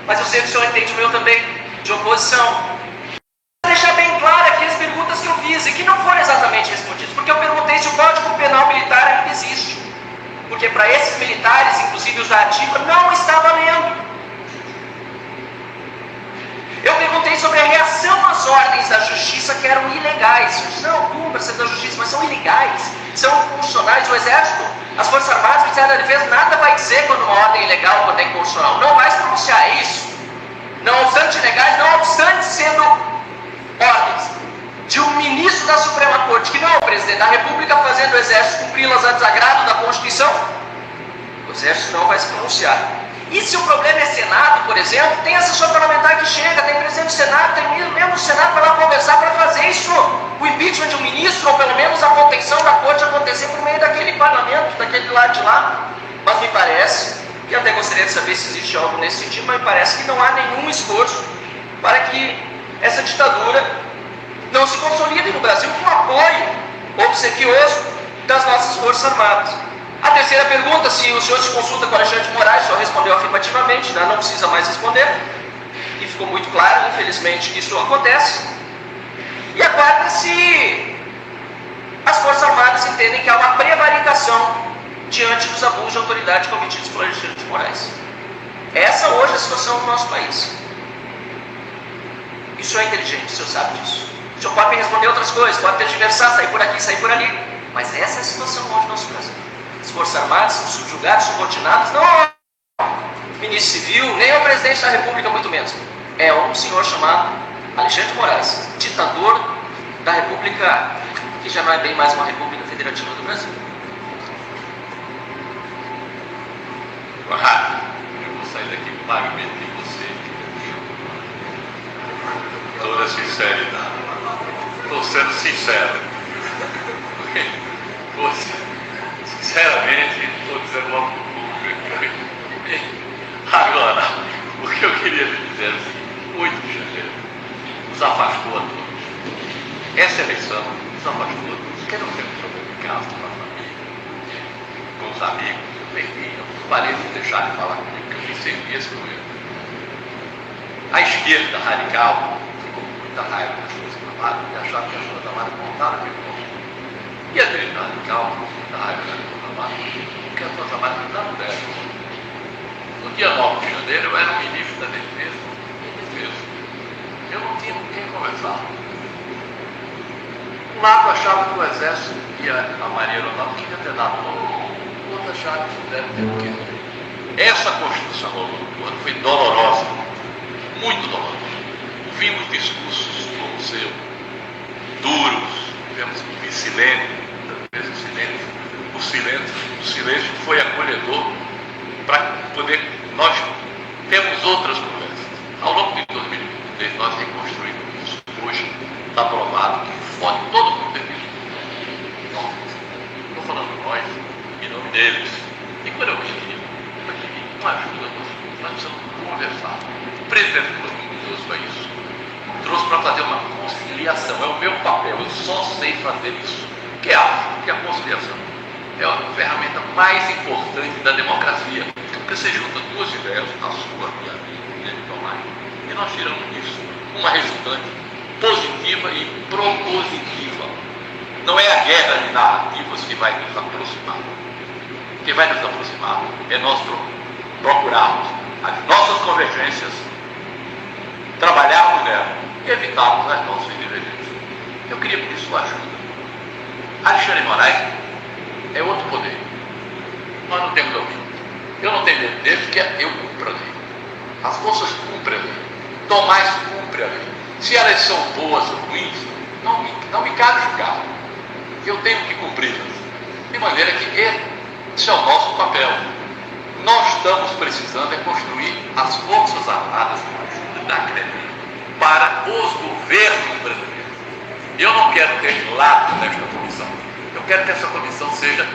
mas eu sei que o senhor entende o meu também, de oposição. Vou deixar bem claro aqui as perguntas que eu fiz e que não foram exatamente respondidas, porque eu perguntei se o Código Penal Militar ainda existe, porque para esses militares, inclusive os da ativa, não está valendo. Eu perguntei sobre a reação às ordens da justiça que eram ilegais. Eu disse, não, cumpra ser da justiça, mas são ilegais, são inconstitucionais. O Exército, as Forças Armadas, o Ministério da Defesa, nada vai dizer quando uma ordem é ilegal ou quando é inconstitucional. Não vai se pronunciar, é isso. Não obstante ilegais, não obstante sendo ordens de um ministro da Suprema Corte, que não é o presidente da República, fazendo o Exército cumpri-las a desagrado da Constituição, o Exército não vai se pronunciar. E se o problema é Senado, por exemplo, tem assessor parlamentar que chega, tem presidente do Senado, tem membro do Senado para lá conversar para fazer isso, o impeachment de um ministro, ou pelo menos a contenção da corte acontecer por meio daquele parlamento, daquele lado de lá. Mas me parece, e até gostaria de saber se existe algo nesse sentido, mas me parece que não há nenhum esforço para que essa ditadura não se consolide no Brasil com apoio obsequioso das nossas Forças Armadas. A terceira pergunta, se o senhor se consulta com Alexandre de Moraes, o senhor respondeu afirmativamente, né? Não precisa mais responder, e ficou muito claro, infelizmente, que isso acontece. E a quarta, se as Forças Armadas entendem que há uma prevaricação diante dos abusos de autoridade cometidos por Alexandre de Moraes. Essa hoje é a situação do nosso país. Isso é inteligente, o senhor sabe disso. O senhor pode me responder outras coisas, pode tergiversar, sair por aqui, sair por ali, mas essa é a situação hoje do nosso Brasil. As Forças Armadas são subjugadas, subordinadas, não ao ministro civil, nem ao presidente da República, muito menos. É um senhor chamado Alexandre de Moraes, ditador da República, que já não é bem mais uma República Federativa do Brasil. Eu vou sair daqui vagamente de você. Toda sinceridade. Estou sendo sincero. Sinceramente, estou dizendo logo para o público. Agora, o que eu queria lhe dizer é o seguinte: 8 de janeiro nos afastou a todos. Essa eleição nos afastou a todos. Porque não temos problema em casa, com a família, com os amigos. Enfim, os parentes deixaram de falar comigo, porque eu fiz 6 dias com ele. A esquerda radical ficou com muita raiva das Forças Armadas e achava que as Forças Armadas montaram aquele ponto. E a direita radical ficou com muita raiva das Forças Armadas, porque as Forças Armadas não davam dessa. No dia 9 de janeiro eu era o ministro da Defesa. Eu não tinha com quem conversar. Um lado achava que o Exército e a Marinha Aeronáutica tinha que ter dado bom. O outro achava que puderam ter o quê? Essa Constituição do ano foi dolorosa, muito dolorosa. Ouvimos discursos como o seu, duros, tivemos que silêncio, o silêncio foi acolhedor para poder, nós temos outras conversas. Ao longo de 2023 nós reconstruímos isso. Hoje está provado que fode todo mundo devido. Estou falando nós, em nome deles. E quando eu pedi uma ajuda, nós precisamos conversar. O presidente nos trouxe para isso. Trouxe para fazer uma conciliação. É o meu papel, eu só sei fazer isso. Que acho que a conciliação é a ferramenta mais importante da democracia. Porque você junta duas ideias, a sua e a minha, de Tomás, e nós tiramos disso uma resultante positiva e propositiva. Não é a guerra de narrativas que vai nos aproximar. O que vai nos aproximar é nós procurarmos as nossas convergências, trabalharmos nela e evitarmos as nossas divergências. Eu queria pedir sua ajuda. Alexandre de Moraes é outro poder. Nós não temos ouvido. Eu não tenho medo dele porque eu cumpro a lei. As forças cumprem a lei. Tomás cumpre a lei. Se elas são boas ou ruins, não me cabe julgar. Eu tenho que cumpri-las. De maneira que esse é o nosso papel. Nós estamos precisando construir as Forças Armadas com a ajuda da CREMEI para os governos brasileiros. Eu não quero ter lado nesta comissão. Eu quero que essa comissão seja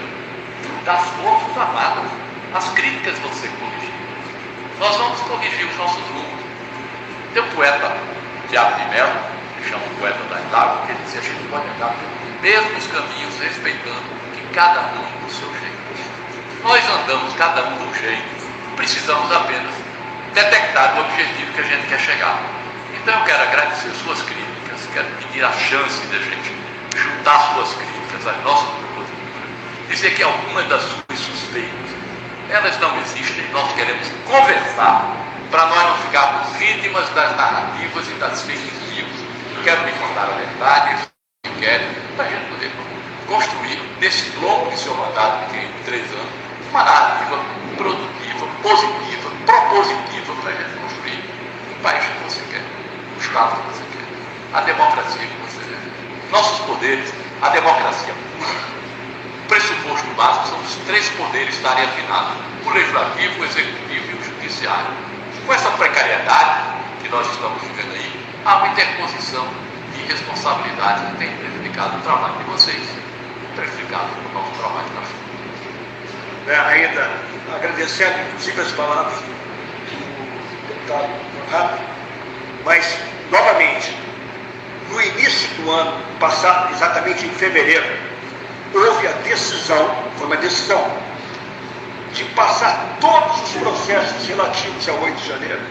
das Forças Armadas. As críticas vão ser corrigidas. Nós vamos corrigir os nossos rumos. Tem um poeta, Tiago de Mello, que chama o poeta das águas, que ele dizia: a gente pode andar pelos mesmos caminhos, respeitando que cada um do seu jeito. Nós andamos cada um do jeito, precisamos apenas detectado o objetivo que a gente quer chegar. Então eu quero agradecer suas críticas, quero pedir a chance de a gente juntar suas críticas às nossas proposituras, dizer que algumas das suas suspeitas, elas não existem, nós queremos conversar para nós não ficarmos vítimas das narrativas e das fake news. Quero me contar a verdade, eu quero, para a gente poder construir, nesse longo de seu mandato, que tem 3 anos, uma narrativa produtiva, positiva, propositiva para a gente construir o país que você quer, o Estado que você quer, a democracia que você deseja. Nossos poderes, a democracia pura. O pressuposto básico são os 3 poderes estarem afinados, o legislativo, o executivo e o judiciário. Com essa precariedade que nós estamos vivendo aí, há uma interposição de responsabilidade que tem prejudicado o trabalho de vocês, prejudicado o nosso trabalho na frente. Ainda agradecendo, inclusive, as palavras do deputado Conrado, mas, novamente, no início do ano passado, exatamente em fevereiro, houve a decisão, foi uma decisão, de passar todos os processos relativos ao 8 de janeiro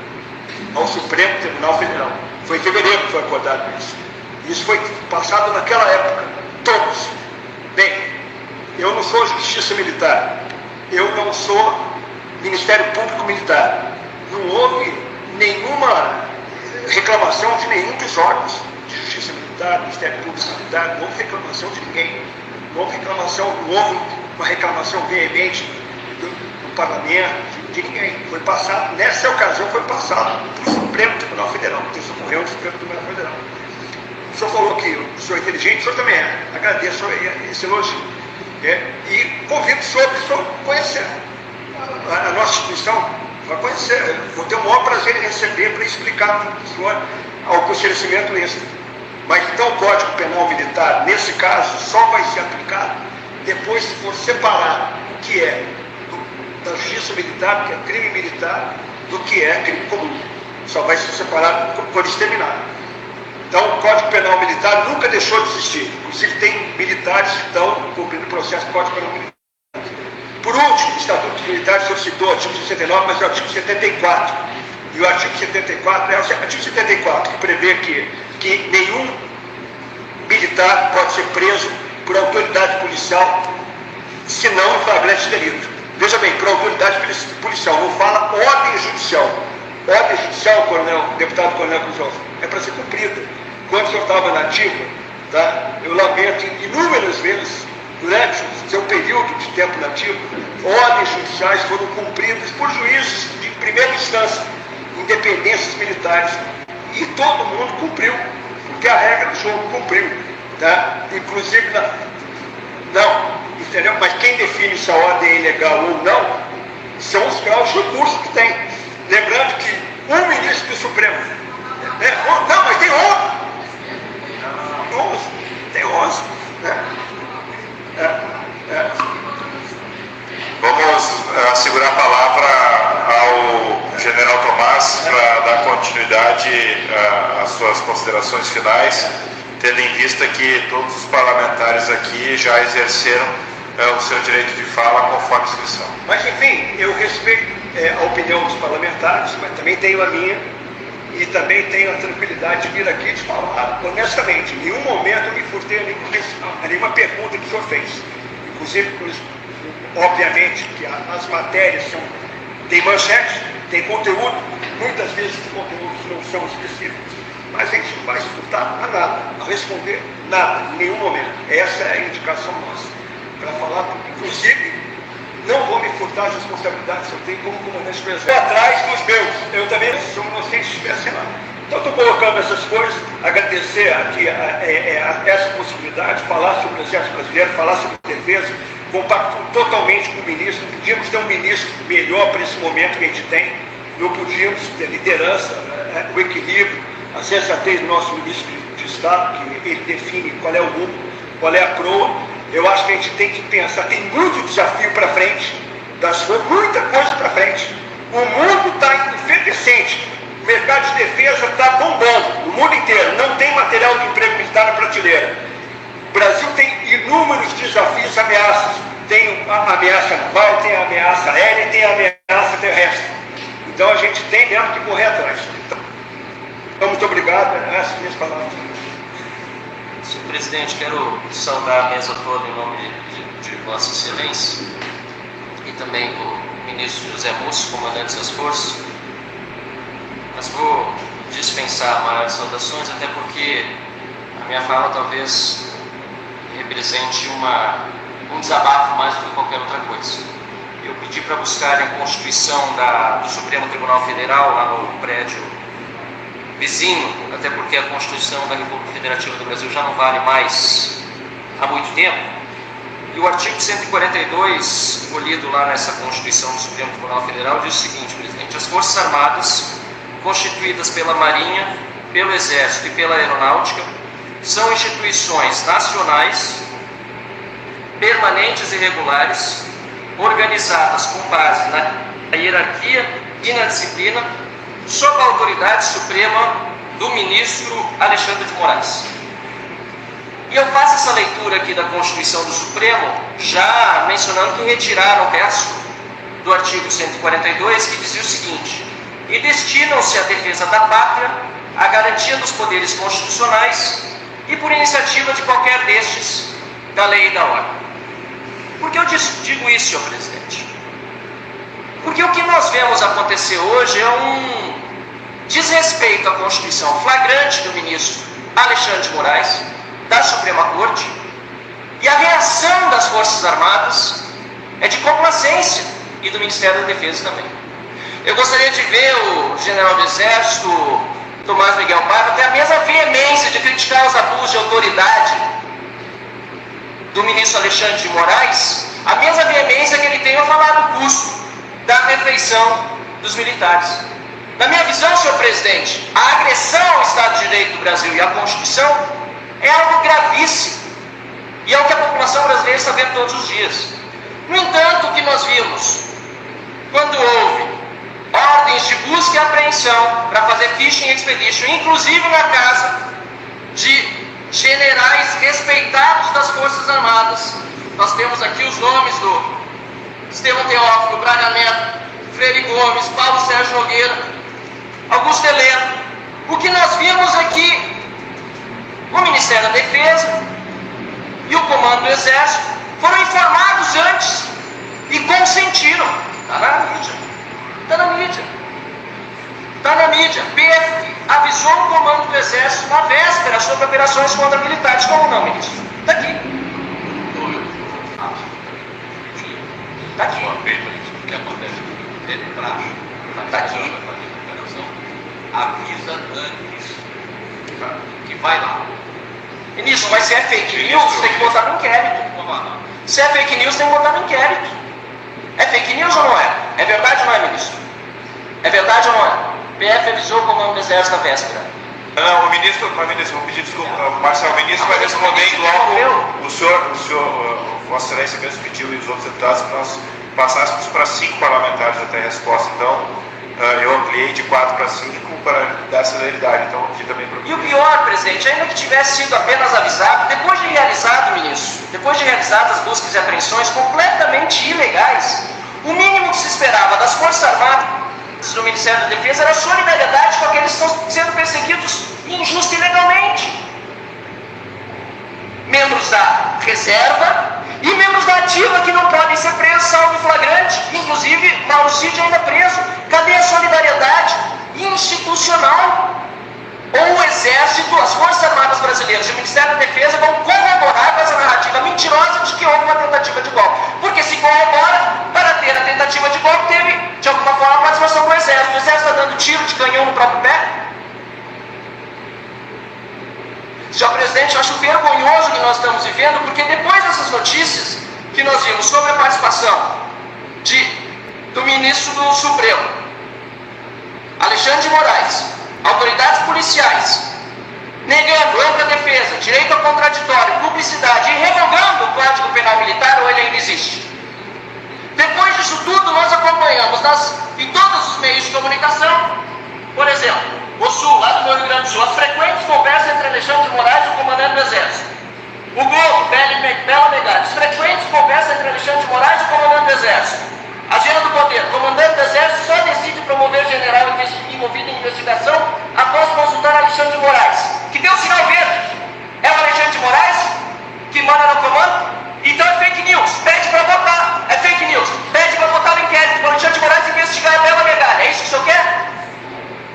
ao Supremo Tribunal Federal. Foi em fevereiro que foi acordado isso. Isso foi passado naquela época, todos. Bem, eu não sou Justiça Militar, eu não sou Ministério Público Militar. Não houve nenhuma reclamação de nenhum dos órgãos de Justiça Militar, Ministério Público Militar, não houve reclamação de ninguém. Não houve reclamação, não houve uma reclamação veemente do parlamento, de ninguém. Foi passado, nessa ocasião foi passado para o Supremo Tribunal Federal, porque isso ocorreu no Supremo Tribunal Federal. O senhor falou que eu sou inteligente, o senhor também é. Agradeço esse elogio. E convido o senhor a conhecer a nossa instituição, vai conhecer. Vou ter o maior prazer em receber para explicar para o senhor ao conhecimento extra. Mas então o Código Penal Militar, nesse caso, só vai ser aplicado depois se for separar o que é da justiça militar, que é crime militar, do que é crime comum. Só vai ser separado quando exterminar. Então, o Código Penal Militar nunca deixou de existir. Inclusive, tem militares que estão cumprindo o processo do Código Penal Militar. Por último, o Estatuto dos Militares, o senhor citou o artigo 69, mas é o artigo 74. E o artigo 74 é o artigo 74, que prevê que nenhum militar pode ser preso por autoridade policial, se não em flagrante delito. Veja bem, por autoridade policial, não fala ordem judicial. Ordem judicial, deputado Coronel Cruz, é para ser cumprida. Quando o senhor estava na ativa, tá, eu lamento inúmeras vezes, durante o seu período de tempo na ativa, ordens judiciais foram cumpridas por juízes de primeira instância, independências militares. E todo mundo cumpriu, porque a regra do jogo cumpriu. Tá? Inclusive, não, entendeu? Mas quem define se a ordem é ilegal ou não são os graus de recurso que tem. Lembrando que um ministro do Supremo, não, mas tem 11. Tem 11. Vamos segurar a palavra ao general Tomás para dar continuidade às suas considerações finais, tendo em vista que todos os parlamentares aqui já exerceram o seu direito de fala conforme a inscrição. Mas, enfim, eu respeito a opinião dos parlamentares, mas também tenho a minha, e também tenho a tranquilidade de vir aqui e te falar honestamente. Em nenhum momento eu me furtei a nenhuma pergunta que o senhor fez. Inclusive, obviamente, que as matérias têm manchete, têm conteúdo, muitas vezes os conteúdos não são específicos, mas a gente não vai se furtar a nada, a responder nada, em nenhum momento. Essa é a indicação nossa. Para falar, inclusive, não vou me furtar as responsabilidades que eu tenho como comandante do Exército. Atrás dos meus, eu também sou inocente se estivesse lá. Então, estou colocando essas coisas, agradecer aqui essa possibilidade, falar sobre o Exército Brasileiro, falar sobre defesa, compacto totalmente com o ministro. Podíamos ter um ministro melhor para esse momento que a gente tem, não podíamos ter liderança, o equilíbrio, a sensatez do nosso ministro de Estado, que ele define qual é o rumo, qual é a proa. Eu acho que a gente tem que pensar, tem muito desafio para frente, muita coisa para frente. O mundo está efervescente, o mercado de defesa está bombando, no mundo inteiro, não tem material de emprego militar na prateleira. O Brasil tem inúmeros desafios, ameaças. Tem a ameaça naval, tem a ameaça aérea, tem a ameaça terrestre. Então a gente tem mesmo que correr atrás. Então muito obrigado, essas minhas palavras. Senhor presidente, quero saudar a mesa toda em nome de Vossa Excelência e também do ministro José Múcio, comandante das forças. Mas vou dispensar maiores saudações, até porque a minha fala talvez represente um desabafo mais do que qualquer outra coisa. Eu pedi para buscar a Constituição do Supremo Tribunal Federal lá no prédio vizinho, até porque a Constituição da República Federativa do Brasil já não vale mais há muito tempo. E o artigo 142, escolhido lá nessa Constituição do Supremo Tribunal Federal, diz o seguinte, presidente: as Forças Armadas, constituídas pela Marinha, pelo Exército e pela Aeronáutica, são instituições nacionais, permanentes e regulares, organizadas com base na hierarquia e na disciplina, sob a autoridade suprema do ministro Alexandre de Moraes. E eu faço essa leitura aqui da Constituição do Supremo, já mencionando que retiraram o resto do artigo 142, que dizia o seguinte: e destinam-se à defesa da pátria, à garantia dos poderes constitucionais e por iniciativa de qualquer destes, da lei e da ordem. Por que eu digo isso, senhor presidente? Porque o que nós vemos acontecer hoje é um desrespeito à Constituição flagrante do ministro Alexandre de Moraes, da Suprema Corte, e a reação das Forças Armadas é de complacência, e do Ministério da Defesa também. Eu gostaria de ver o general do Exército, Tomás Miguel Paiva, ter a mesma veemência de criticar os abusos de autoridade do ministro Alexandre de Moraes, a mesma veemência que ele tem ao falar do custo da refeição dos militares. Na minha visão, senhor presidente, a agressão ao Estado de Direito do Brasil e à Constituição é algo gravíssimo, e é o que a população brasileira está vendo todos os dias. No entanto, o que nós vimos, quando houve ordens de busca e apreensão para fazer fishing expedition, inclusive na casa de generais respeitados das Forças Armadas, nós temos aqui os nomes do Estevão Teófilo, Braga Neto, Freire Gomes, Paulo Sérgio Nogueira, Augusto Heleno. O que nós vimos é que o Ministério da Defesa e o Comando do Exército foram informados antes e consentiram. Está na mídia. Está na mídia. Está na mídia. PF avisou o Comando do Exército na véspera sobre operações contra militares. Como não, ministro? Está aqui. Está aqui. O que acontece é praxe. Está aqui. Avisa antes que vai lá. Ministro, mas se é fake news, tem que botar no inquérito. Se é fake news, tem que botar no inquérito. É fake news ou não é? É verdade ou não é, ministro? É verdade ou não é? PF avisou o Comando do Exército na véspera. Não, o ministro, vou pedir desculpa, Marcelo, o ministro vai responder logo. O senhor, Vossa Excelência mesmo pediu e os outros deputados que nós passássemos para 5 parlamentares até a resposta. Então, eu ampliei de 4 para 5 para dar celeridade. Então, aqui também para o E o pior, presidente, ainda que tivesse sido apenas avisado, depois de realizado, ministro, depois de realizadas buscas e apreensões completamente ilegais, o mínimo que se esperava das Forças Armadas do Ministério da Defesa era solidariedade com aqueles que estão sendo perseguidos injusta e ilegalmente. Membros da reserva e membros da ativa que não podem ser presos salvo flagrante, inclusive Mauro Cid ainda preso. Cadê a solidariedade institucional? Ou o Exército, as Forças Armadas Brasileiras e o Ministério da Defesa vão corroborar com essa narrativa mentirosa de que houve uma tentativa de golpe. Porque se corrobora, para ter a tentativa de golpe, teve, de alguma forma, a participação do Exército. O Exército está dando tiro de canhão no próprio pé? Senhor presidente, eu acho vergonhoso o que nós estamos vivendo, porque depois dessas notícias que nós vimos sobre a participação do ministro do Supremo, Alexandre de Moraes, autoridades policiais, negando ampla defesa, direito ao contraditório, publicidade e revogando o Código Penal Militar, ou ele ainda existe. Depois disso tudo, nós acompanhamos em todos os meios de comunicação, por exemplo, o Sul, lá do Rio Grande do Sul, as frequentes conversas entre Alexandre de Moraes e o comandante do Exército. O Globo, Bela Negado, as frequentes conversas entre Alexandre de Moraes e o comandante do Exército. Agenda do Poder, o comandante do Exército só decide promover governo general envolvido em investigação após consultar Alexandre de Moraes, que deu sinal verde. É o Alexandre de Moraes que manda no comando? Então é fake news. Pede para votar. É fake news. Pede para votar no inquérito para o Alexandre de Moraes investigar a Bela Megali. É isso que o senhor quer?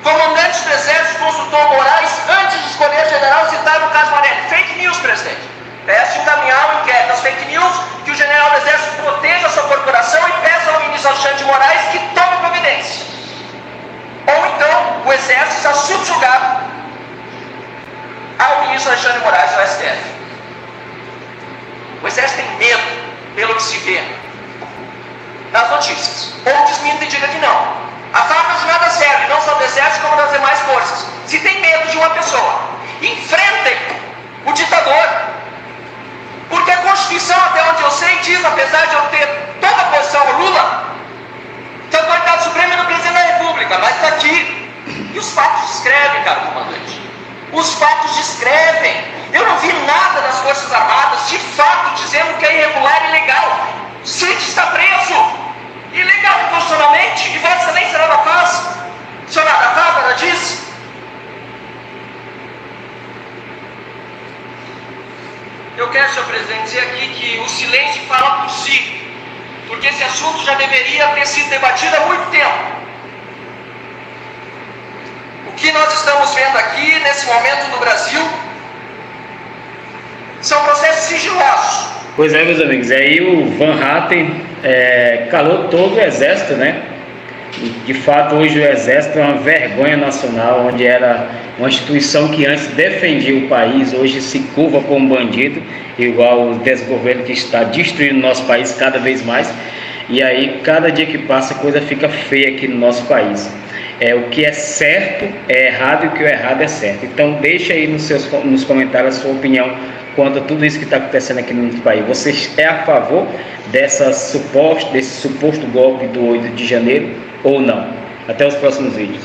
Comandante do Exército consultou Moraes antes de escolher general citado no caso Marelli. Fake news, presidente. Peço encaminhar o inquérito às fake news, que o general do Exército proteja a sua corporação e peça ao ministro Alexandre de Moraes que tome providência. Ou então o Exército está subjugado ao ministro Alexandre de Moraes, ao STF. O Exército tem medo, pelo que se vê nas notícias. Ou desminta e diga que não. A farda de nada serve, não só do Exército, como das demais forças. Se tem medo de uma pessoa, enfrentem o ditador. Porque a Constituição, até onde eu sei, diz, apesar de eu ter toda a posição ao Lula, que a autoridade suprema é do presidente da República, mas está aqui. E os fatos descrevem, caro comandante. Os fatos descrevem. Eu não vi nada das Forças Armadas, de fato, dizendo que é irregular e ilegal. Cid está preso. Ilegal inconstitucionalmente, e Vossa Excelência nada faz. O senhor nada faz, ela diz. Eu quero, senhor presidente, dizer aqui que o silêncio fala por si, porque esse assunto já deveria ter sido debatido há muito tempo. O que nós estamos vendo aqui, nesse momento no Brasil, são processos sigilosos. Pois é, meus amigos, aí o Van Hatten calou todo o Exército, né? E, de fato, hoje o Exército é uma vergonha nacional, onde era uma instituição que antes defendia o país, hoje se curva como bandido, igual o desgoverno que está destruindo o nosso país cada vez mais. E aí, cada dia que passa, a coisa fica feia aqui no nosso país. O que é certo é errado e o que é errado é certo. Então, deixa aí nos comentários a sua opinião quanto a tudo isso que está acontecendo aqui no nosso país. Você é a favor desse suposto golpe do 8 de janeiro ou não? Até os próximos vídeos.